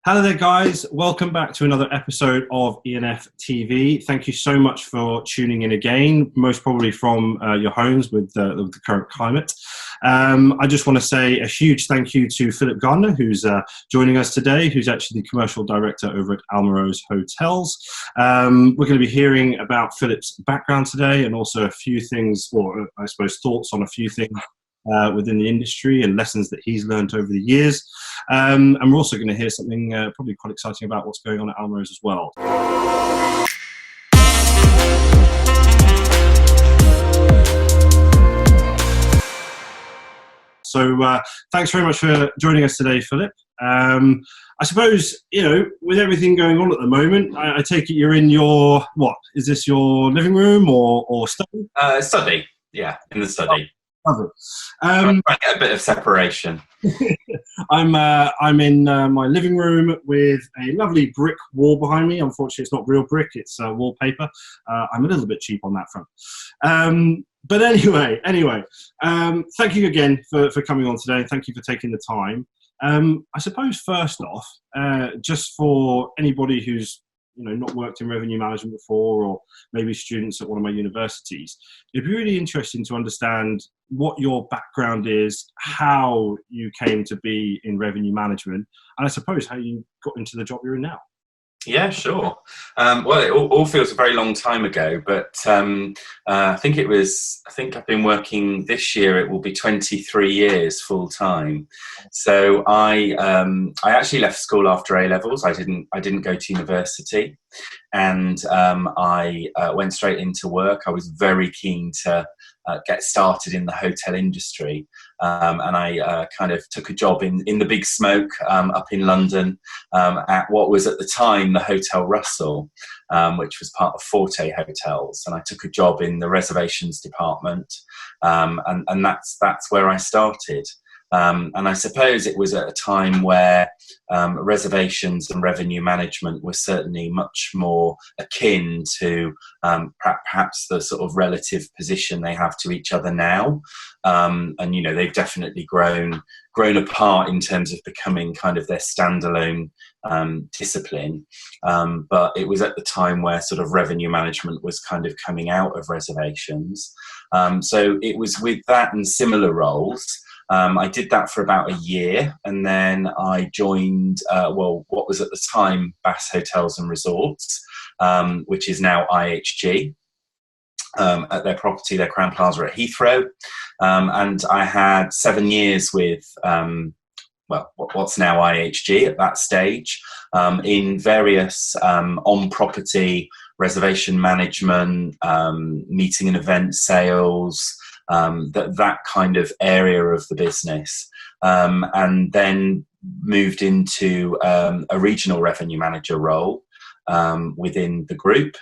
Hello there, guys. Welcome back to another episode of E&Ftv. Thank you so much for tuning in again, most probably from your homes with the current climate. I just want to say a huge thank you to Philip Gardner, who's joining us today, who's actually the commercial director over at Almarose Hotels. We're going to be hearing about Philip's background today and also a few things, or I suppose thoughts on a few things within the industry and lessons that he's learned over the years. And we're also going to hear something probably quite exciting about what's going on at Almarose as well. So thanks very much for joining us today, Philip. I suppose, with everything going on at the moment, I take it you're in your, is this your living room or study? Study, yeah, in the study. Trying to get a bit of separation. I'm in my living room with a lovely brick wall behind me. Unfortunately, it's not real brick; it's wallpaper. I'm a little bit cheap on that front. But anyway, thank you again for coming on today. Thank you for taking the time. I suppose first off, just for anybody who's not worked in revenue management before, or maybe students at one of my universities, it'd be really interesting to understand what your background is, how you came to be in revenue management, and I suppose how you got into the job you're in now. Yeah, sure. Well, it all feels a very long time ago, but I think I've been working this year. It will be 23 years full time. So I actually left school after A levels. I didn't go to university, and I went straight into work. I was very keen to get started in the hotel industry, and I kind of took a job in the big smoke up in London at what was at the time the Hotel Russell, which was part of Forte Hotels, and I took a job in the reservations department, and that's where I started. And I suppose it was at a time where reservations and revenue management were certainly much more akin to perhaps the sort of relative position they have to each other now. And they've definitely grown apart in terms of becoming kind of their standalone discipline. But it was at the time where sort of revenue management was kind of coming out of reservations. So it was with that and similar roles. I did that for about a year, and then I joined, what was at the time Bass Hotels and Resorts, which is now IHG, at their property, their Crowne Plaza at Heathrow. And I had 7 years with, what's now IHG at that stage, in various on-property reservation management, meeting and event sales, that kind of area of the business, and then moved into a regional revenue manager role within the group,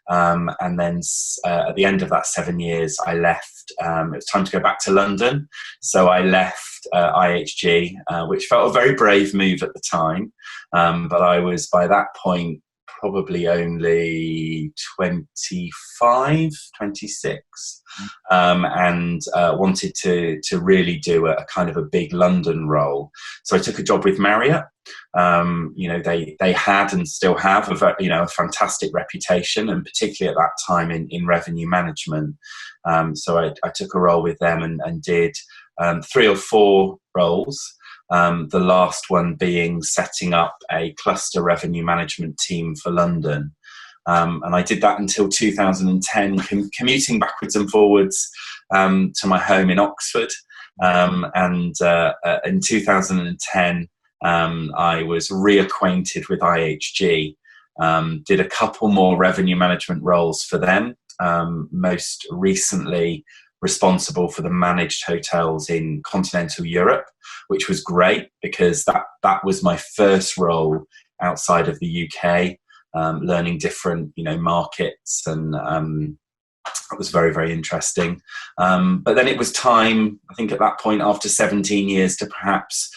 and then at the end of that 7 years I left. It was time to go back to London, so I left IHG, which felt a very brave move at the time, but I was by that point probably only 25, 26, and wanted to really do a kind of a big London role. So I took a job with Marriott. They had and still have a fantastic reputation, and particularly at that time in revenue management. So I took a role with them and did 3 or 4 roles. The last one being setting up a cluster revenue management team for London. And I did that until 2010, commuting backwards and forwards to my home in Oxford. And in 2010, I was reacquainted with IHG, did a couple more revenue management roles for them, most recently responsible for the managed hotels in continental Europe, which was great because that was my first role outside of the UK, learning different markets, and it was very, very interesting. But then it was time, I think at that point, after 17 years, to perhaps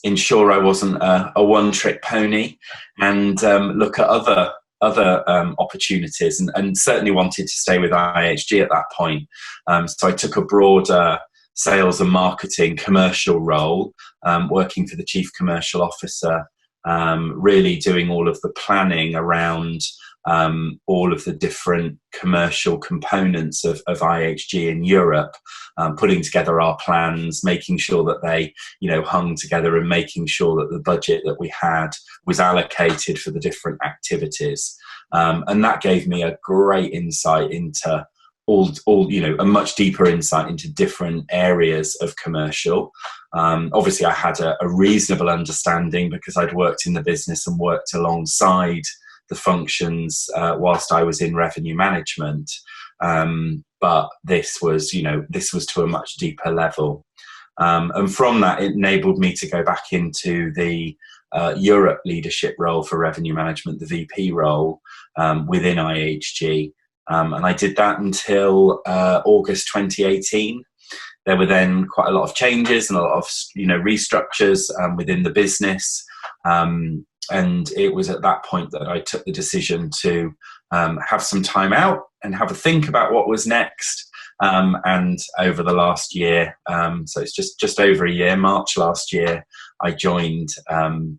ensure I wasn't a one-trick pony and look at other opportunities, and certainly wanted to stay with IHG at that point. So I took a broader sales and marketing commercial role, working for the chief commercial officer really doing all of the planning around all of the different commercial components of IHG in Europe, putting together our plans, making sure that they, hung together, and making sure that the budget that we had was allocated for the different activities. And that gave me a great insight into a much deeper insight into different areas of commercial. Obviously, I had a reasonable understanding because I'd worked in the business and worked alongside the functions whilst I was in revenue management. But this was to a much deeper level. And from that, it enabled me to go back into the Europe leadership role for revenue management, the VP role within IHG. And I did that until August 2018. There were then quite a lot of changes and a lot of restructures within the business. And it was at that point that I took the decision to have some time out and have a think about what was next. And over the last year, so it's just over a year, March last year, I joined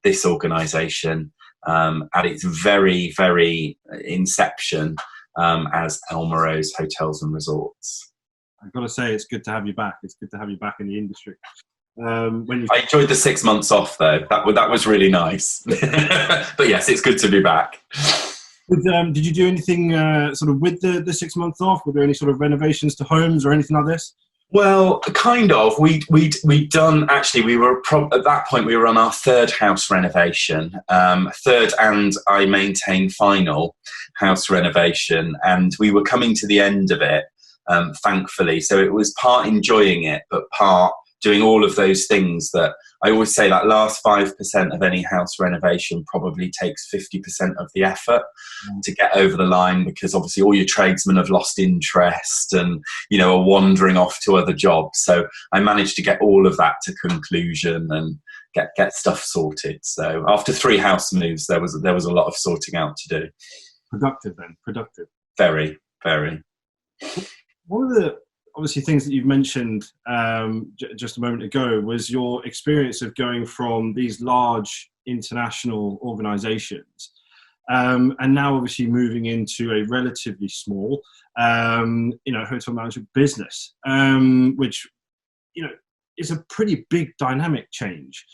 this organisation at its very, very inception as Almarose Hotels and Resorts. I've got to say, it's good to have you back. It's good to have you back in the industry. I enjoyed the 6 months off, though. That was really nice. But yes, it's good to be back. Did you do anything sort of with the 6 months off? Were there any sort of renovations to homes or anything like this? Well, kind of. We'd done, actually, at that point, we were on our third house renovation, third and I maintain final house renovation, and we were coming to the end of it, thankfully. So it was part enjoying it, but part doing all of those things that I always say, that last 5% of any house renovation probably takes 50% of the effort to get over the line, because obviously all your tradesmen have lost interest and, are wandering off to other jobs. So I managed to get all of that to conclusion and get stuff sorted. So after 3 house moves, there was a lot of sorting out to do. Productive. Very, very. One of the obviously things that you've mentioned just a moment ago was your experience of going from these large international organizations and now obviously moving into a relatively small hotel management business, which is a pretty big dynamic change.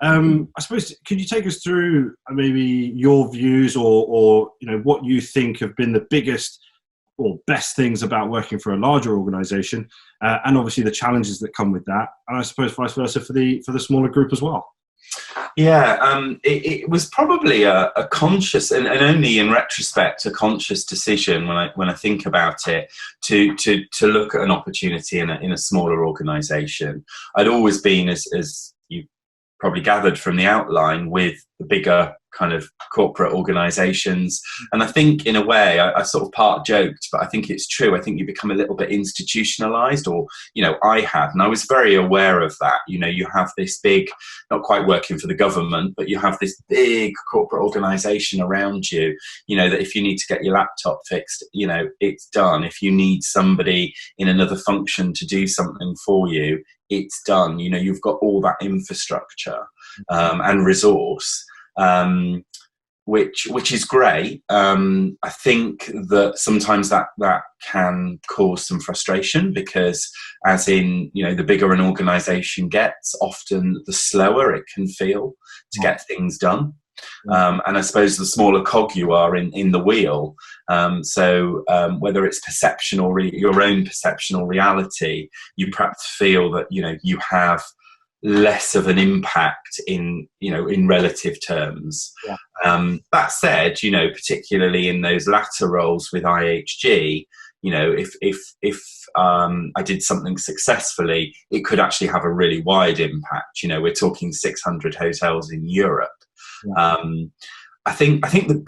I suppose, could you take us through maybe your views or what you think have been the biggest or best things about working for a larger organisation, and obviously the challenges that come with that, and I suppose vice versa for the smaller group as well? Yeah, it was probably a conscious, and only in retrospect, a conscious decision when I think about it, to look at an opportunity in a smaller organisation. I'd always been, as you probably gathered from the outline, with the bigger kind of corporate organisations. And I think in a way, I sort of part joked, but I think it's true. I think you become a little bit institutionalised, or, I had, and I was very aware of that. You have this big, not quite working for the government, but you have this big corporate organisation around you, that if you need to get your laptop fixed, it's done. If you need somebody in another function to do something for you, it's done. You've got all that infrastructure and resource. Which is great. I think that sometimes that can cause some frustration, because as in, the bigger an organisation gets, often the slower it can feel to get things done. And I suppose the smaller cog you are in the wheel. So whether it's perception or your own perception or reality, you perhaps feel that, you have less of an impact in relative terms. Yeah. That said, particularly in those latter roles with IHG, if I did something successfully, it could actually have a really wide impact. We're talking 600 hotels in Europe. Yeah. I think the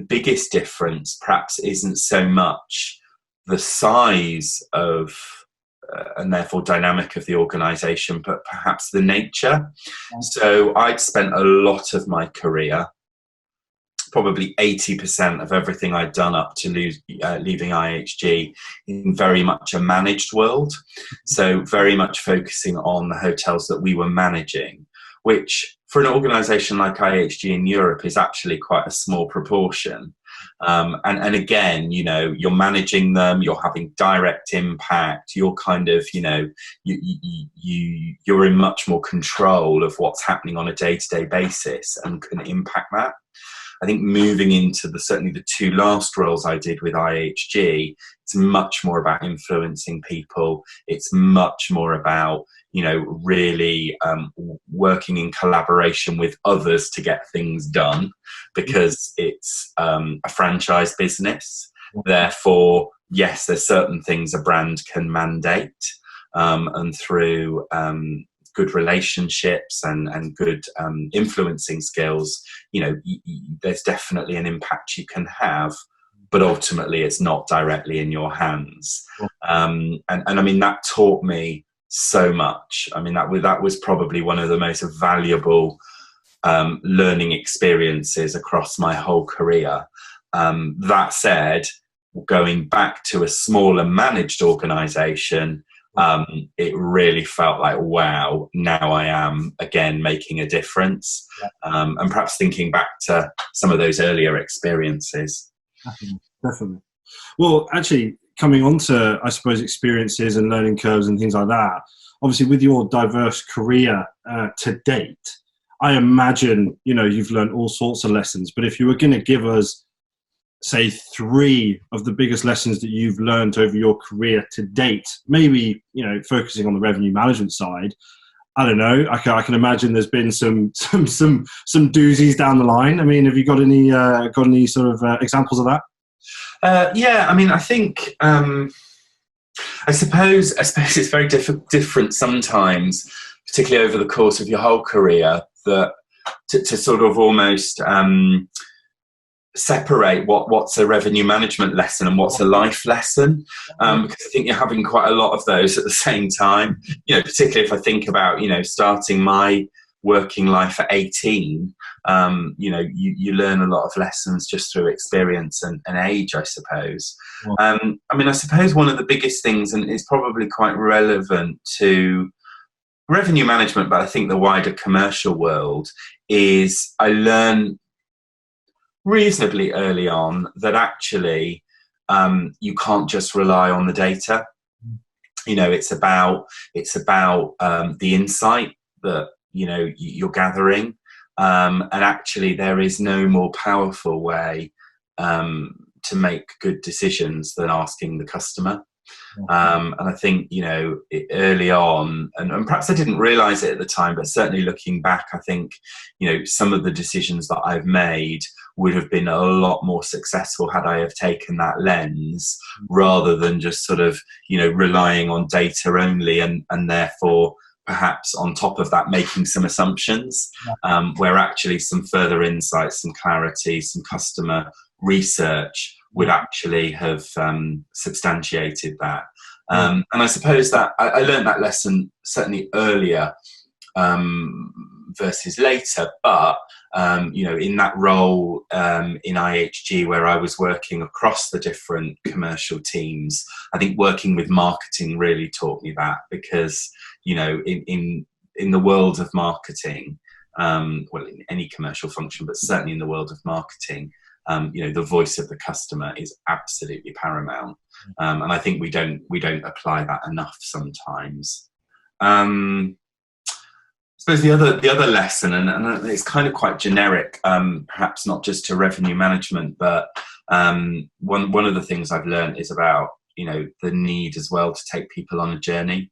biggest difference perhaps isn't so much the size of and therefore dynamic of the organisation, but perhaps the nature. So I'd spent a lot of my career, probably 80% of everything I'd done up to leaving IHG, in very much a managed world. So very much focusing on the hotels that we were managing, which for an organisation like IHG in Europe is actually quite a small proportion. And again, you know, you're managing them, you're having direct impact, you're kind of, you know, you're in much more control of what's happening on a day-to-day basis and can impact that. I think moving into certainly the two last roles I did with IHG, it's much more about influencing people. It's much more about, you know, really working in collaboration with others to get things done, because it's a franchise business. Therefore, yes, there's certain things a brand can mandate, and through good relationships and good influencing skills, you know, there's definitely an impact you can have, but ultimately it's not directly in your hands. And I mean, that taught me so much. I mean, that was probably one of the most valuable learning experiences across my whole career. That said, going back to a smaller managed organisation, it really felt like, wow, now I am again making a difference. And perhaps thinking back to some of those earlier experiences. Definitely. Well, actually, coming on to, I suppose, experiences and learning curves and things like that, obviously with your diverse career to date, I imagine, you know, you've learned all sorts of lessons, but if you were going to give us, say, 3 of the biggest lessons that you've learned over your career to date, maybe, you know, focusing on the revenue management side, I don't know, I can imagine there's been some doozies down the line. I mean, have you got any sort of examples of that? Yeah, I mean, I think, I suppose it's very different sometimes, particularly over the course of your whole career, that to sort of almost separate what's a revenue management lesson and what's a life lesson, because I think you're having quite a lot of those at the same time. You know, particularly if I think about, you know, starting my working life at 18, you know, you learn a lot of lessons just through experience and age, I suppose. I mean, I suppose one of the biggest things, and it's probably quite relevant to revenue management, but I think the wider commercial world, is I learned reasonably early on that actually you can't just rely on the data. You know, it's about the insight that, you know, you're gathering, and actually there is no more powerful way to make good decisions than asking the customer. And I think, you know, early on, and perhaps I didn't realize it at the time, but certainly looking back, I think, you know, some of the decisions that I've made would have been a lot more successful had I have taken that lens, rather than just sort of, you know, relying on data only, and therefore perhaps on top of that making some assumptions, where actually some further insights, some clarity, some customer research would actually have substantiated that. And I suppose that I learned that lesson certainly earlier versus later, but you know, in that role in IHG, where I was working across the different commercial teams, I think working with marketing really taught me that, because, you know, in the world of marketing, well, in any commercial function, but certainly in the world of marketing, you know, the voice of the customer is absolutely paramount, and I think we don't apply that enough sometimes. I suppose the other lesson, and it's kind of quite generic, perhaps not just to revenue management, but one of the things I've learned is about, you know, the need as well to take people on a journey.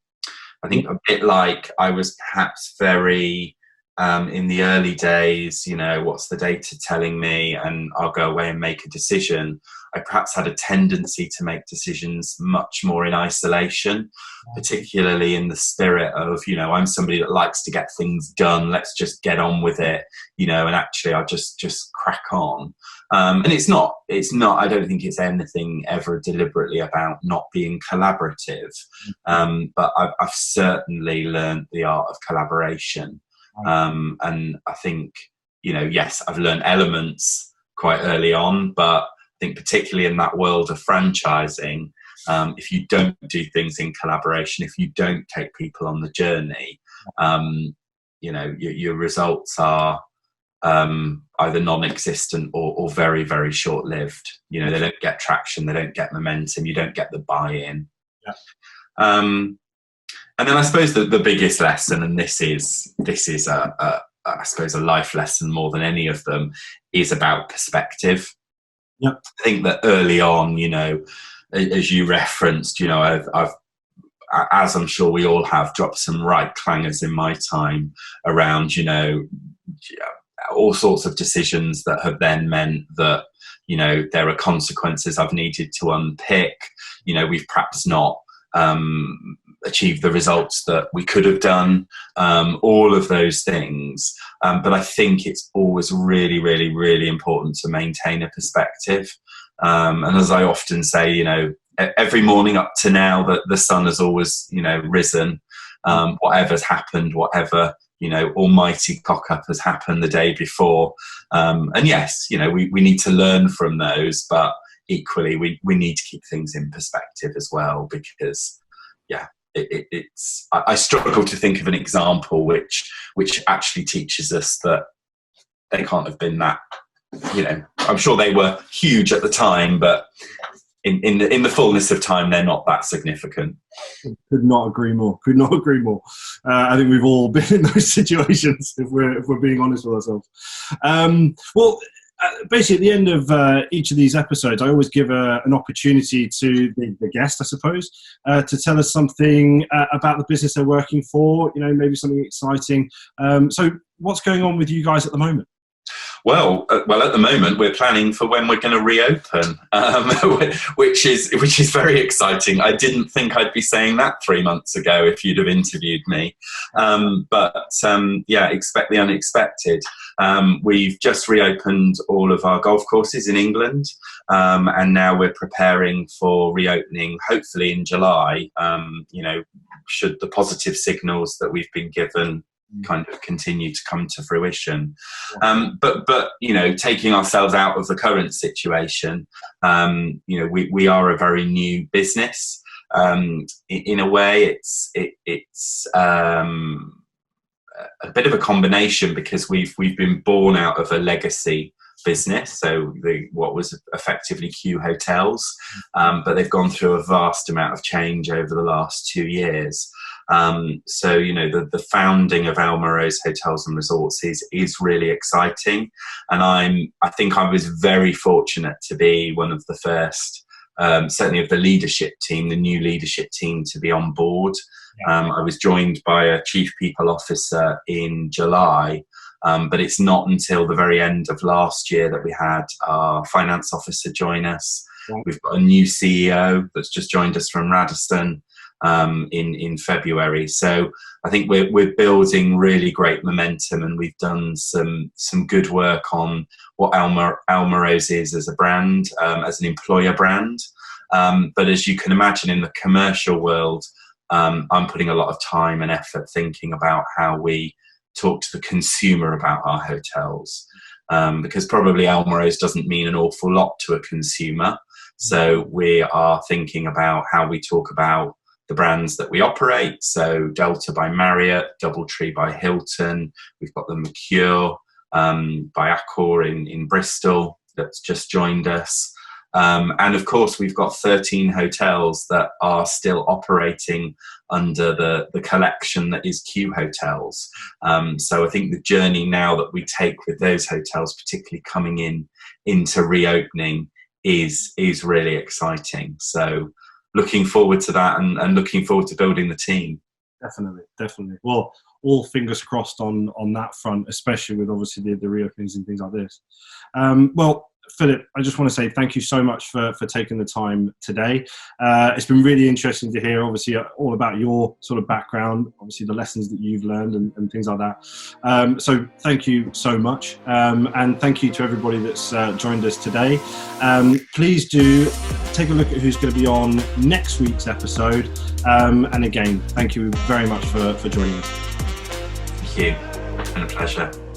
I think a bit like I was perhaps very in the early days, you know, what's the data telling me, and I'll go away and make a decision. I perhaps had a tendency to make decisions much more in isolation, particularly in the spirit of, you know, I'm somebody that likes to get things done. Let's just get on with it, you know, and actually I'll just crack on. And it's not, I don't think it's anything ever deliberately about not being collaborative. But I've certainly learned the art of collaboration. And I think, you know, yes, I've learned elements quite early on, but I think particularly in that world of franchising, if you don't do things in collaboration, if you don't take people on the journey, your results are either non-existent or very, very short-lived. They don't get traction, they don't get momentum, you don't get the buy-in. Yeah. And then I suppose the biggest lesson, and this is I suppose a life lesson more than any of them, is about perspective. Yeah. I think that early on, as you referenced, I've as I'm sure we all have, dropped some right clangers in my time around, all sorts of decisions that have then meant that, there are consequences I've needed to unpick. We've perhaps not achieved the results that we could have done, all of those things. But I think it's always really, really, really important to maintain a perspective. And as I often say, every morning up to now, that the sun has always, risen. Whatever's happened, whatever, almighty cock up has happened the day before. And yes, we need to learn from those, but equally we need to keep things in perspective as well, because I struggle to think of an example which actually teaches us that they can't have been that, I'm sure they were huge at the time, but in the fullness of time, they're not that significant. Could not agree more. I think we've all been in those situations, if we're being honest with ourselves. Basically, at the end of each of these episodes, I always give an opportunity to the guest, I suppose, to tell us something about the business they're working for, maybe something exciting. So what's going on with you guys at the moment? Well, at the moment we're planning for when we're going to reopen, which is very exciting. I didn't think I'd be saying that 3 months ago if you'd have interviewed me, but expect the unexpected. We've just reopened all of our golf courses in England, and now we're preparing for reopening, hopefully in July. Should the positive signals that we've been given kind of continue to come to fruition. But taking ourselves out of the current situation, we are a very new business. In a way, it's a bit of a combination, because we've been born out of a legacy business, so what was effectively Q Hotels, but they've gone through a vast amount of change over the last 2 years. So the founding of Almarose Hotels and Resorts is really exciting, and I think I was very fortunate to be one of the first, certainly of the leadership team, the new leadership team, to be on board. I was joined by a chief people officer in July, but it's not until the very end of last year that we had our finance officer join us. Right. We've got a new CEO that's just joined us from Radisson in February. So I think we're building really great momentum, and we've done some good work on what Almarose is as a brand, as an employer brand. But as you can imagine, in the commercial world, I'm putting a lot of time and effort thinking about how we talk to the consumer about our hotels, because probably Almarose doesn't mean an awful lot to a consumer. So we are thinking about how we talk about the brands that we operate. So Delta by Marriott, Doubletree by Hilton. We've got the Mercure by Accor in Bristol that's just joined us. And of course, we've got 13 hotels that are still operating under the collection that is Q Hotels. So I think the journey now that we take with those hotels, particularly coming into reopening, is really exciting. So looking forward to that, and looking forward to building the team. Definitely. Well, all fingers crossed on that front, especially with obviously the reopenings and things like this. Well, Philip, I just want to say thank you so much for taking the time today. It's been really interesting to hear, obviously, all about your sort of background, obviously the lessons that you've learned and things like that. So thank you so much. And thank you to everybody that's joined us today. Please do take a look at who's going to be on next week's episode. And again, thank you very much for joining us. Thank you. It's been a pleasure.